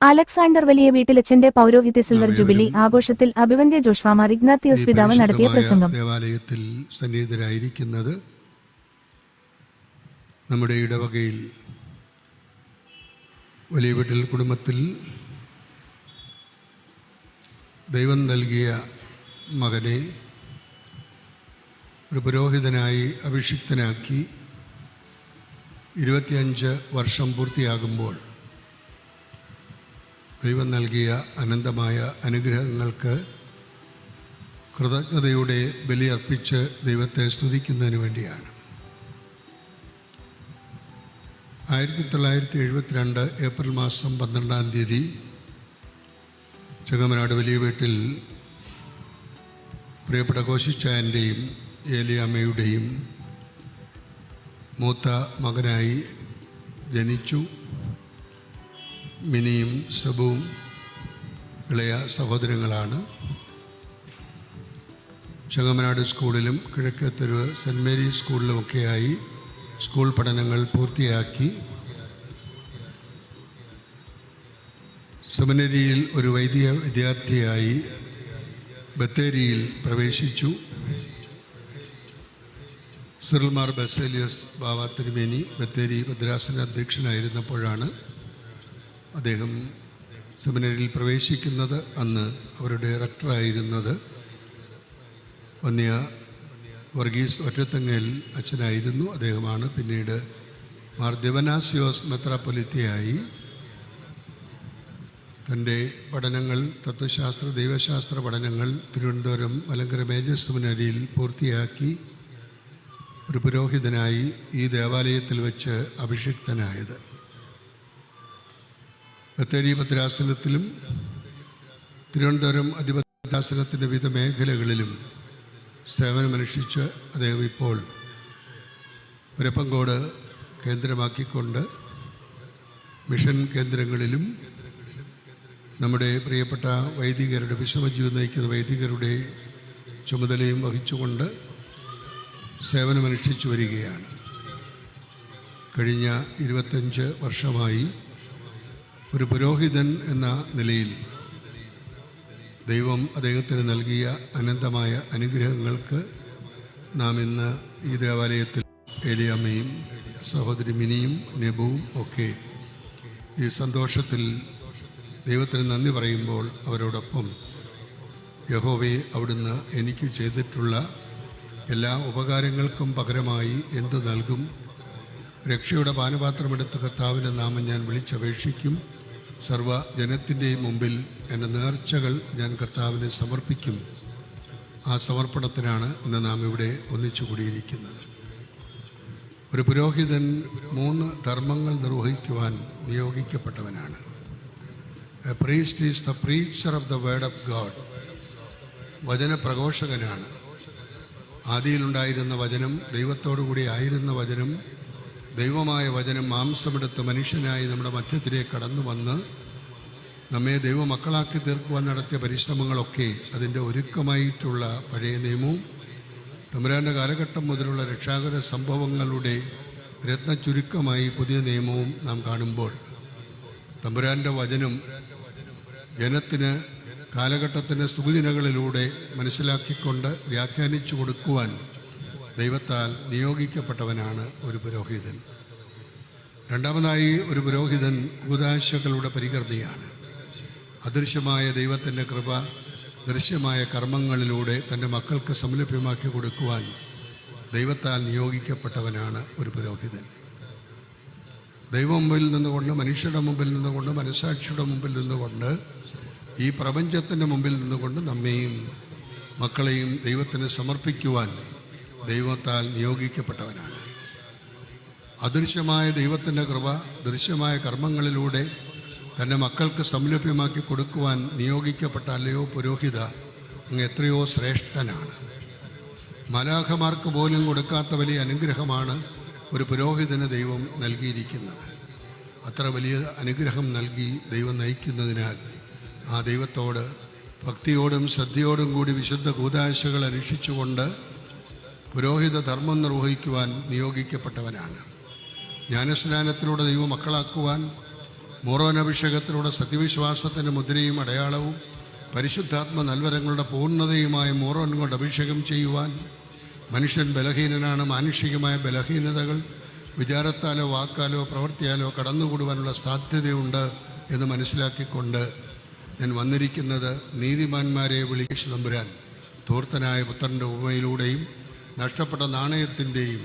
Alexander വലിയ വീട്ടിലച്ചന്റെ പൗരോഹിത്യ silver jubilee ആഘോഷത്തിൽ അഭിവന്ദ്യ ജോഷ്വാമാർ ഇഗ്നാത്തിയോസ് പിതാവ് നടത്തിയ പ്രസംഗം. ദേവാലയത്തിൽ സന്നിഹിതരായിരിക്കുന്നത് നമ്മുടെ ഇടവകയിൽ വലിയ വീട്ടിൽ കുടുംബത്തിൽ ദൈവം നൽകിയ മകനെ ഒരു പുരോഹിതനായി അഭിഷിക്തനാക്കി 25 വർഷം പൂർത്തിയാകുമ്പോൾ ദൈവം നൽകിയ അനന്തമായ അനുഗ്രഹങ്ങൾക്ക് കൃതജ്ഞതയുടെ ബലിയർപ്പിച്ച് ദൈവത്തെ സ്തുതിക്കുന്നതിന് വേണ്ടിയാണ്. 1972 ഏപ്രിൽ മാസം 12-ാം തീയതി ചെങ്ങമനാട് വലിയ വീട്ടിൽ പ്രിയപ്പെട്ട കോശിച്ചായൻ്റെയും ഏലിയാമ്മയുടെയും മൂത്ത മകനായി ജനിച്ചു. മിനിയും സബുവും ഇളയ സഹോദരങ്ങളാണ്. ചെങ്ങമനാട് സ്കൂളിലും കിഴക്കേത്തെരുവ് സെൻറ്റ് മേരീസ് സ്കൂളിലുമൊക്കെയായി സ്കൂൾ പഠനങ്ങൾ പൂർത്തിയാക്കി സെമിനറിയിൽ ഒരു വൈദിക വിദ്യാർത്ഥിയായി ബത്തേരിയിൽ പ്രവേശിച്ചു. സിറിൽമാർ ബസേലിയസ് ബാവ തിരുമേനി ബത്തേരി ഭദ്രാസന അധ്യക്ഷനായിരുന്നപ്പോഴാണ് അദ്ദേഹം സെമിനറിയിൽ പ്രവേശിക്കുന്നത്. അന്ന് അവരുടെ ഡയറക്ടറായിരുന്നത് വന്യ വർഗീസ് ഒറ്റത്തങ്ങൽ അച്ഛനായിരുന്നു. അദ്ദേഹമാണ് പിന്നീട് മാർ ദിവനാസിയോസ് മെത്രാപ്പൊലിത്തയായി തൻ്റെ പഠനങ്ങൾ, തത്വശാസ്ത്ര ദൈവശാസ്ത്ര പഠനങ്ങൾ തിരുവനന്തപുരം മലങ്കര മേജർ സെമിനറിയിൽ പൂർത്തിയാക്കി ഒരു പുരോഹിതനായി ഈ ദേവാലയത്തിൽ വെച്ച് അഭിഷിക്തനായത്. ബത്തേരി ഭദ്രാസനത്തിലും തിരുവനന്തപുരം അതിഭദ്രാസനത്തിൻ്റെ വിവിധ മേഖലകളിലും സേവനമനുഷ്ഠിച്ച് അദ്ദേഹം ഇപ്പോൾ പരപ്പങ്കോട് കേന്ദ്രമാക്കിക്കൊണ്ട് മിഷൻ കേന്ദ്രങ്ങളിലും നമ്മുടെ പ്രിയപ്പെട്ട വൈദികരുടെ വിശ്വജീവിതം നയിക്കുന്ന വൈദികരുടെ ചുമതലയും വഹിച്ചുകൊണ്ട് സേവനമനുഷ്ഠിച്ചു വരികയാണ്. കഴിഞ്ഞ 25 വർഷമായി ഒരു പുരോഹിതൻ എന്ന നിലയിൽ ദൈവം അദ്ദേഹത്തിന് നൽകിയ അനന്തമായ അനുഗ്രഹങ്ങൾക്ക് നാം ഇന്ന് ഈ ദേവാലയത്തിൽ ഏലിയാമ്മയും സഹോദരി മിനിയും നെബുവും ഒക്കെ ഈ സന്തോഷത്തിൽ ദൈവത്തിന് നന്ദി പറയുമ്പോൾ അവരോടൊപ്പം യഹോവേ, അവിടുന്ന് എനിക്ക് ചെയ്തിട്ടുള്ള എല്ലാ ഉപകാരങ്ങൾക്കും പകരമായി എന്ത് നൽകും? രക്ഷയുടെ പാനപാത്രമെടുത്ത് കർത്താവിൻ്റെ നാമം ഞാൻ വിളിച്ചപേക്ഷിക്കും. സർവ്വജനത്തിൻ്റെയും മുമ്പിൽ എൻ്റെ നേർച്ചകൾ ഞാൻ കർത്താവിനെ സമർപ്പിക്കും. ആ സമർപ്പണത്തിനാണ് ഇന്ന് നാം ഇവിടെ ഒന്നിച്ചു കൂടിയിരിക്കുന്നത്. ഒരു പുരോഹിതൻ 3 ധർമ്മങ്ങൾ നിർവഹിക്കുവാൻ നിയോഗിക്കപ്പെട്ടവനാണ്. A priest is the preacher of the word of God. വചനപ്രഘോഷകനാണ്. ആദിയിലുണ്ടായിരുന്ന വചനം, ദൈവത്തോടുകൂടി ആയിരുന്ന വചനം, ദൈവമായ വചനം മാംസമെടുത്ത് മനുഷ്യനായി നമ്മുടെ മധ്യത്തിലേക്ക് കടന്നു വന്ന് നമ്മെ ദൈവമക്കളാക്കി തീർക്കുവാൻ നടത്തിയ പരിശ്രമങ്ങളൊക്കെ അതിൻ്റെ ഒരുക്കമായിട്ടുള്ള പഴയ നിയമവും തമ്പുരാൻ്റെ കാലഘട്ടം മുതലുള്ള രക്ഷാകര സംഭവങ്ങളുടെ രത്നചുരുക്കമായി പുതിയ നിയമവും നാം കാണുമ്പോൾ തമ്പുരാൻ്റെ വചനം ജനത്തിന് കാലഘട്ടത്തിൻ്റെ സുഖദിനങ്ങളിലൂടെ മനസ്സിലാക്കിക്കൊണ്ട് വ്യാഖ്യാനിച്ചു കൊടുക്കുവാൻ ദൈവത്താൽ നിയോഗിക്കപ്പെട്ടവനാണ് ഒരു പുരോഹിതൻ. രണ്ടാമതായി, ഒരു പുരോഹിതൻ കൂദാശകളുടെ പരികർമ്മിയാണ്. അദൃശ്യമായ ദൈവത്തിൻ്റെ കൃപ ദൃശ്യമായ കർമ്മങ്ങളിലൂടെ തൻ്റെ മക്കൾക്ക് സംലഭ്യമാക്കി കൊടുക്കുവാൻ ദൈവത്താൽ നിയോഗിക്കപ്പെട്ടവനാണ് ഒരു പുരോഹിതൻ. ദൈവം മുമ്പിൽ നിന്നുകൊണ്ട്, മനുഷ്യരുടെ മുമ്പിൽ നിന്നുകൊണ്ട്, മനസ്സാക്ഷിയുടെ മുമ്പിൽ നിന്നുകൊണ്ട്, ഈ പ്രപഞ്ചത്തിൻ്റെ മുമ്പിൽ നിന്നുകൊണ്ട് നമ്മെയും മക്കളെയും ദൈവത്തിന് സമർപ്പിക്കുവാൻ ദൈവത്താൽ നിയോഗിക്കപ്പെട്ടവനാണ്. അദൃശ്യമായ ദൈവത്തിൻ്റെ കൃപ ദൃശ്യമായ കർമ്മങ്ങളിലൂടെ തൻ്റെ മക്കൾക്ക് സംലഭ്യമാക്കി കൊടുക്കുവാൻ നിയോഗിക്കപ്പെട്ട അല്ലയോ പുരോഹിത, അങ്ങ് എത്രയോ ശ്രേഷ്ഠനാണ്. മലാഖമാർക്ക് പോലും കൊടുക്കാത്ത വലിയ അനുഗ്രഹമാണ് ഒരു പുരോഹിതന് ദൈവം നൽകിയിരിക്കുന്നത്. അത്ര വലിയ അനുഗ്രഹം നൽകി ദൈവം നയിക്കുന്നതിനാൽ ആ ദൈവത്തോട് ഭക്തിയോടും ശ്രദ്ധയോടും കൂടി വിശുദ്ധ കൂദാശകൾ അനുഷ്ഠിച്ചുകൊണ്ട് പുരോഹിത ധർമ്മം നിർവഹിക്കുവാൻ നിയോഗിക്കപ്പെട്ടവനാണ്. ജ്ഞാനസ്നാനത്തിലൂടെ ദൈവമക്കളാക്കുവാൻ, മോറോൻ അഭിഷേകത്തിലൂടെ സത്യവിശ്വാസത്തിൻ്റെ മുദ്രയും അടയാളവും പരിശുദ്ധാത്മ നൽവരങ്ങളുടെ പൂർണ്ണതയുമായ മോറോൻ കൊണ്ട് അഭിഷേകം ചെയ്യുവാൻ മനുഷ്യൻ ബലഹീനനാണ്. മാനുഷികമായ ബലഹീനതകൾ വിചാരത്താലോ വാക്കാലോ പ്രവൃത്തിയാലോ കടന്നുകൂടുവാനുള്ള സാധ്യതയുണ്ട് എന്ന് മനസ്സിലാക്കിക്കൊണ്ട് ഞാൻ വന്നിരിക്കുന്നത് നീതിമാന്മാരെ വിളിച്ചു തമ്പുരാൻ ധൂർത്തനായ പുത്രൻ്റെ ഉപമയിലൂടെയും നഷ്ടപ്പെട്ട നാണയത്തിൻ്റെയും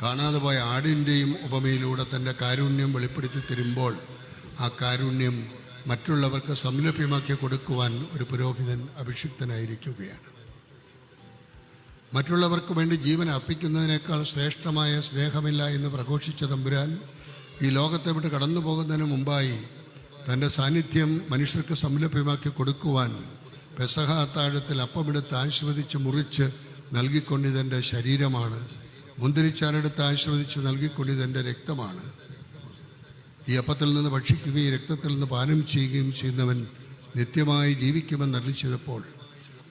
കാണാതെ പോയ ആടിൻ്റെയും ഉപമയിലൂടെ തൻ്റെ കാരുണ്യം വെളിപ്പെടുത്തി തരുമ്പോൾ ആ കാരുണ്യം മറ്റുള്ളവർക്ക് സംലഭ്യമാക്കി കൊടുക്കുവാൻ ഒരു പുരോഹിതൻ അഭിഷിക്തനായിരിക്കുകയാണ്. മറ്റുള്ളവർക്ക് വേണ്ടി ജീവൻ അർപ്പിക്കുന്നതിനേക്കാൾ ശ്രേഷ്ഠമായ സ്നേഹമില്ല എന്ന് പ്രഘോഷിച്ച തമ്പുരാൻ ഈ ലോകത്തെ വിട്ട് കടന്നു പോകുന്നതിന് മുമ്പായി തൻ്റെ സാന്നിധ്യം മനുഷ്യർക്ക് സംലഭ്യമാക്കി കൊടുക്കുവാൻ പെസഹ അത്താഴത്തിൽ അപ്പമെടുത്ത് ആശീർവദിച്ച് മുറിച്ച് നൽകിക്കൊണ്ടിതെൻ്റെ ശരീരമാണ്, മുന്തിരിച്ചാലെടുത്ത് ആശീർവദിച്ച് നൽകിക്കൊണ്ടിതെൻ്റെ രക്തമാണ്. ഈ അപ്പത്തിൽ നിന്ന് ഭക്ഷിക്കുകയും രക്തത്തിൽ നിന്ന് പാനം ചെയ്യുകയും ചെയ്യുന്നവൻ നിത്യമായി ജീവിക്കുമെന്ന് അരുളിച്ചപ്പോൾ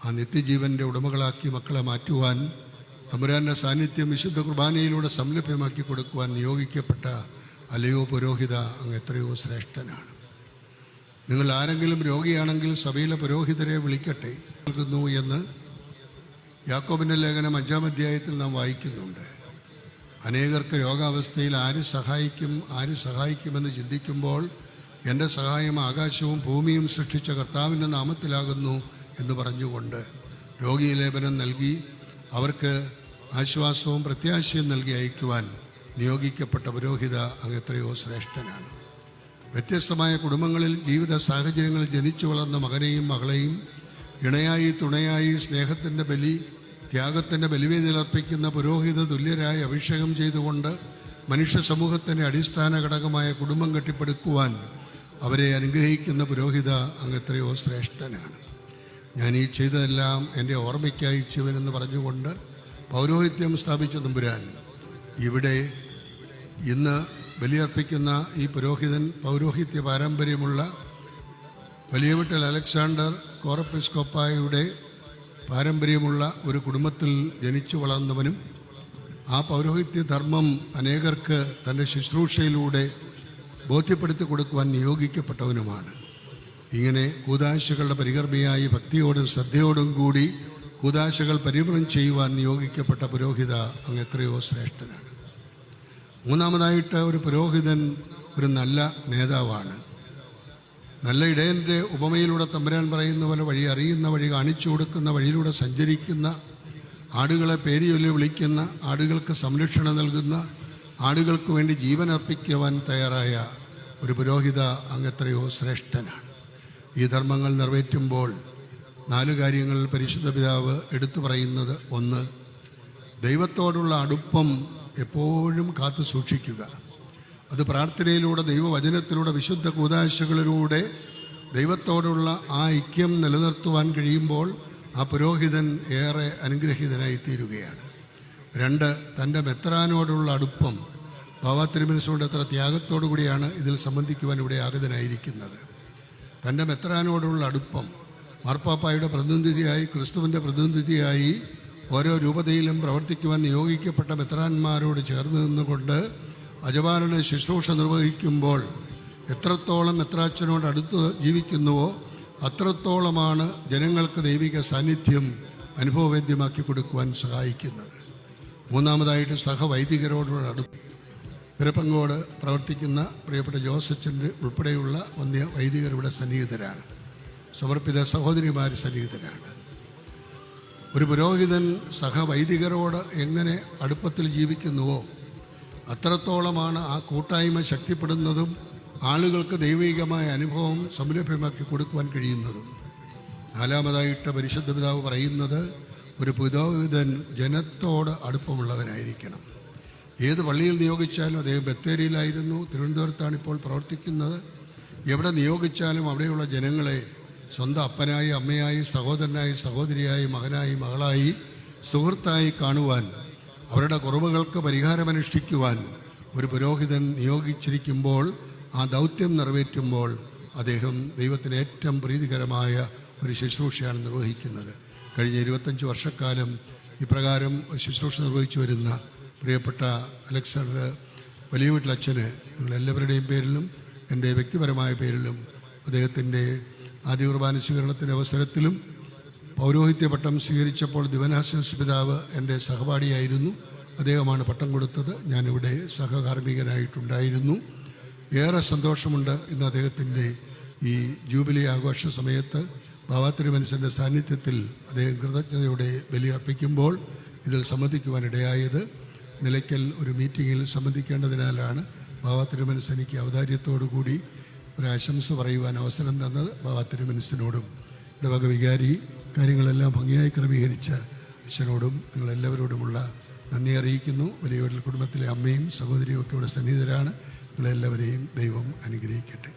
ആ നിത്യജീവൻ്റെ ഉടമകളാക്കി മക്കളെ മാറ്റുവാൻ തമ്പുരാൻ്റെ സാന്നിധ്യം വിശുദ്ധ കുർബാനയിലൂടെ സംലഭ്യമാക്കി കൊടുക്കുവാൻ നിയോഗിക്കപ്പെട്ട അലയോ പുരോഹിത, അങ്ങ് എത്രയോ ശ്രേഷ്ഠനാണ്. നിങ്ങൾ ആരെങ്കിലും രോഗിയാണെങ്കിൽ സഭയിലെ പുരോഹിതരെ വിളിക്കട്ടെ നൽകുന്നു എന്ന് യാക്കോബിൻ്റെ ലേഖനം 5-ാം അധ്യായത്തിൽ നാം വായിക്കുന്നുണ്ട്. അനേകർക്ക് രോഗാവസ്ഥയിൽ ആര് സഹായിക്കുമെന്ന് ചിന്തിക്കുമ്പോൾ എൻ്റെ സഹായം ആകാശവും ഭൂമിയും സൃഷ്ടിച്ച കർത്താവിൻ്റെ നാമത്തിലാകുന്നു എന്ന് പറഞ്ഞുകൊണ്ട് രോഗീലേപനം നൽകി അവർക്ക് ആശ്വാസവും പ്രത്യാശയും നൽകി അയക്കുവാൻ നിയോഗിക്കപ്പെട്ട പുരോഹിത അങ്ങ് എത്രയോ ശ്രേഷ്ഠനാണ്. വ്യത്യസ്തമായ കുടുംബങ്ങളിൽ ജീവിത സാഹചര്യങ്ങളിൽ ജനിച്ചു വളർന്ന മകനെയും മകളെയും ഇണയായി തുണയായി സ്നേഹത്തിൻ്റെ ത്യാഗത്തിൻ്റെ ബലിവേദിയിലർപ്പിക്കുന്ന പുരോഹിത തുല്യരായി അഭിഷേകം ചെയ്തുകൊണ്ട് മനുഷ്യ സമൂഹത്തിൻ്റെ അടിസ്ഥാന ഘടകമായ കുടുംബം കെട്ടിപ്പടുക്കുവാൻ അവരെ അനുഗ്രഹിക്കുന്ന പുരോഹിത അങ്ങ് എത്രയോ ശ്രേഷ്ഠനാണ്. ഞാൻ ഈ ചെയ്തതെല്ലാം എൻ്റെ ഓർമ്മയ്ക്കായി ചെയ്യുവനെന്ന് പറഞ്ഞുകൊണ്ട് പൗരോഹിത്യം സ്ഥാപിച്ച തമ്പുരാൻ ഇവിടെ ഇന്ന് ബലിയർപ്പിക്കുന്ന ഈ പുരോഹിതൻ പൗരോഹിത്യ പാരമ്പര്യമുള്ള വലിയവിട്ടൽ അലക്സാണ്ടർ കോറപ്പിസ്കോപ്പായുടെ പാരമ്പര്യമുള്ള ഒരു കുടുംബത്തിൽ ജനിച്ചു വളർന്നവനും ആ പൗരോഹിത്യ ധർമ്മം അനേകർക്ക് തൻ്റെ ശുശ്രൂഷയിലൂടെ ബോധ്യപ്പെടുത്തി കൊടുക്കുവാൻ നിയോഗിക്കപ്പെട്ടവനുമാണ്. ഇങ്ങനെ കൂദാശകളുടെ പരികർമ്മിയായി ഭക്തിയോടും ശ്രദ്ധയോടും കൂടി കൂദാശകൾ പരിപൂർണം ചെയ്യുവാൻ നിയോഗിക്കപ്പെട്ട പുരോഹിത അങ്ങ് എത്രയോ ശ്രേഷ്ഠനാണ്. മൂന്നാമതായിട്ട് ഒരു പുരോഹിതൻ ഒരു നല്ല നേതാവാണ്. നല്ല ഇടയൻ്റെ ഉപമയിലൂടെ തമ്പുരാൻ പറയുന്ന പോലെ വഴി അറിയുന്ന വഴി കാണിച്ചു കൊടുക്കുന്ന വഴിയിലൂടെ സഞ്ചരിക്കുന്ന ആടുകളെ പേരിയൊല്ലി വിളിക്കുന്ന ആടുകൾക്ക് സംരക്ഷണം നൽകുന്ന ആടുകൾക്ക് വേണ്ടി ജീവൻ അർപ്പിക്കുവാൻ തയ്യാറായ ഒരു പുരോഹിത അങ്ങ് എത്രയോ ശ്രേഷ്ഠനാണ്. ഈ ധർമ്മങ്ങൾ നിറവേറ്റുമ്പോൾ 4 കാര്യങ്ങൾ പരിശുദ്ധ പിതാവ് എടുത്തു പറയുന്നത്: 1, ദൈവത്തോടുള്ള അടുപ്പം എപ്പോഴും കാത്തു സൂക്ഷിക്കുക. അത് പ്രാർത്ഥനയിലൂടെ ദൈവവചനത്തിലൂടെ വിശുദ്ധ കൂദാശകളിലൂടെ ദൈവത്തോടുള്ള ആ ഐക്യം നിലനിർത്തുവാൻ കഴിയുമ്പോൾ ആ പുരോഹിതൻ ഏറെ അനുഗ്രഹീതനായി തീരുകയാണ്. 2, തൻ്റെ മെത്രാനോടുള്ള അടുപ്പം. ബാബ തിരുമനസ്സുകൊണ്ട് എത്ര ത്യാഗത്തോടു കൂടിയാണ് ഇതിൽ സംബന്ധിക്കുവാൻ ഇവിടെ ആഗതനായിരിക്കുന്നത്. തൻ്റെ മെത്രാനോടുള്ള അടുപ്പം. മാർപ്പാപ്പായുടെ പ്രതിനിധിയായി, ക്രിസ്തുവിൻ്റെ പ്രതിനിധിയായി ഓരോ രൂപതയിലും പ്രവർത്തിക്കുവാൻ നിയോഗിക്കപ്പെട്ട മെത്രാന്മാരോട് ചേർന്ന് നിന്നുകൊണ്ട് അജപാലന ശുശ്രൂഷ നിർവഹിക്കുമ്പോൾ എത്രത്തോളം മെത്രാച്ചനോട് അടുത്ത് ജീവിക്കുന്നുവോ അത്രത്തോളമാണ് ജനങ്ങൾക്ക് ദൈവിക സാന്നിധ്യം അനുഭവവേദ്യമാക്കി കൊടുക്കുവാൻ സഹായിക്കുന്നത്. 3-മതായിട്ട് സഹവൈദികരോടുള്ള അടുപ്പം. പിരപ്പങ്കോട് പ്രവർത്തിക്കുന്ന പ്രിയപ്പെട്ട ജോസച്ചൻ്റെ ഉൾപ്പെടെയുള്ള വന്യ വൈദികർ ഇവിടെ സന്നിഹിതരാണ്. സമർപ്പിത സഹോദരിമാർ സന്നിഹിതരാണ്. ഒരു പുരോഹിതൻ സഹവൈദികരോട് എങ്ങനെ അടുപ്പത്തിൽ ജീവിക്കുന്നുവോ അത്രത്തോളമാണ് ആ കൂട്ടായ്മ ശക്തിപ്പെടുന്നതും ആളുകൾക്ക് ദൈവികമായ അനുഭവം സംലഭ്യമാക്കി കൊടുക്കുവാൻ കഴിയുന്നതും. 4-മതായിട്ട് പരിശുദ്ധ പിതാവ് പറയുന്നത് ഒരു പുരോഹിതൻ ജനത്തോട് അടുപ്പമുള്ളവനായിരിക്കണം. ഏത് പള്ളിയിൽ നിയോഗിച്ചാലും, അദ്ദേഹം ബത്തേരിയിലായിരുന്നു, തിരുവനന്തപുരത്താണ് ഇപ്പോൾ പ്രവർത്തിക്കുന്നത്, എവിടെ നിയോഗിച്ചാലും അവിടെയുള്ള ജനങ്ങളെ സ്വന്തം അപ്പനായി, അമ്മയായി, സഹോദരനായി, സഹോദരിയായി, മകനായി, മകളായി, സുഹൃത്തായി കാണുവാൻ, അവരുടെ കുറവുകൾക്ക് പരിഹാരമനുഷ്ഠിക്കുവാൻ ഒരു പുരോഹിതൻ നിയോഗിച്ചിരിക്കുമ്പോൾ, ആ ദൗത്യം നിറവേറ്റുമ്പോൾ അദ്ദേഹം ദൈവത്തിന് ഏറ്റവും പ്രീതികരമായ ഒരു ശുശ്രൂഷയാണ് നിർവഹിക്കുന്നത്. കഴിഞ്ഞ 25 വർഷക്കാലം ഇപ്രകാരം ശുശ്രൂഷ നിർവഹിച്ചു വരുന്ന പ്രിയപ്പെട്ട അലക്സാണ്ടർ വലിയ വീട്ടിലച്ഛന് നിങ്ങളെല്ലാവരുടെയും പേരിലും എൻ്റെ വ്യക്തിപരമായ പേരിലും അദ്ദേഹത്തിൻ്റെ ആദ്യ കുർബാന സ്വീകരണത്തിൻ്റെ അവസരത്തിലും പൗരോഹിത്യ പട്ടം സ്വീകരിച്ചപ്പോൾ ദിവനാശിസ് പിതാവ് എൻ്റെ സഹപാഠിയായിരുന്നു. അദ്ദേഹമാണ് പട്ടം കൊടുത്തത്. ഞാനിവിടെ സഹകാർമ്മികനായിട്ടുണ്ടായിരുന്നു. ഏറെ സന്തോഷമുണ്ട് ഇന്ന് അദ്ദേഹത്തിൻ്റെ ഈ ജൂബിലി ആഘോഷ സമയത്ത് ബാവാ തിരുമനസിൻ്റെ സാന്നിധ്യത്തിൽ അദ്ദേഹം കൃതജ്ഞതയോടെ ബലിയർപ്പിക്കുമ്പോൾ ഇതിൽ സംബന്ധിക്കുവാനിടയായത്. നിലയ്ക്കൽ ഒരു മീറ്റിങ്ങിൽ സംബന്ധിക്കേണ്ടതിനാലാണ് ബാവാ തിരുമനസ് എനിക്ക് ഔദാര്യത്തോടു കൂടി ഒരു ആശംസ പറയുവാൻ അവസരം തന്നത്. ബാവാ തിരുമനസിനോടും ഇടവക വികാരി കാര്യങ്ങളെല്ലാം ഭംഗിയായി ക്രമീകരിച്ച അച്ഛനോടും നിങ്ങളെല്ലാവരോടുമുള്ള നന്ദി അറിയിക്കുന്നു. വലിയ കുടുംബത്തിലെ അമ്മയും സഹോദരിയും ഒക്കെ ഇവിടെ സന്നിഹിതരാണ്. നിങ്ങളെല്ലാവരെയും ദൈവം അനുഗ്രഹിക്കട്ടെ.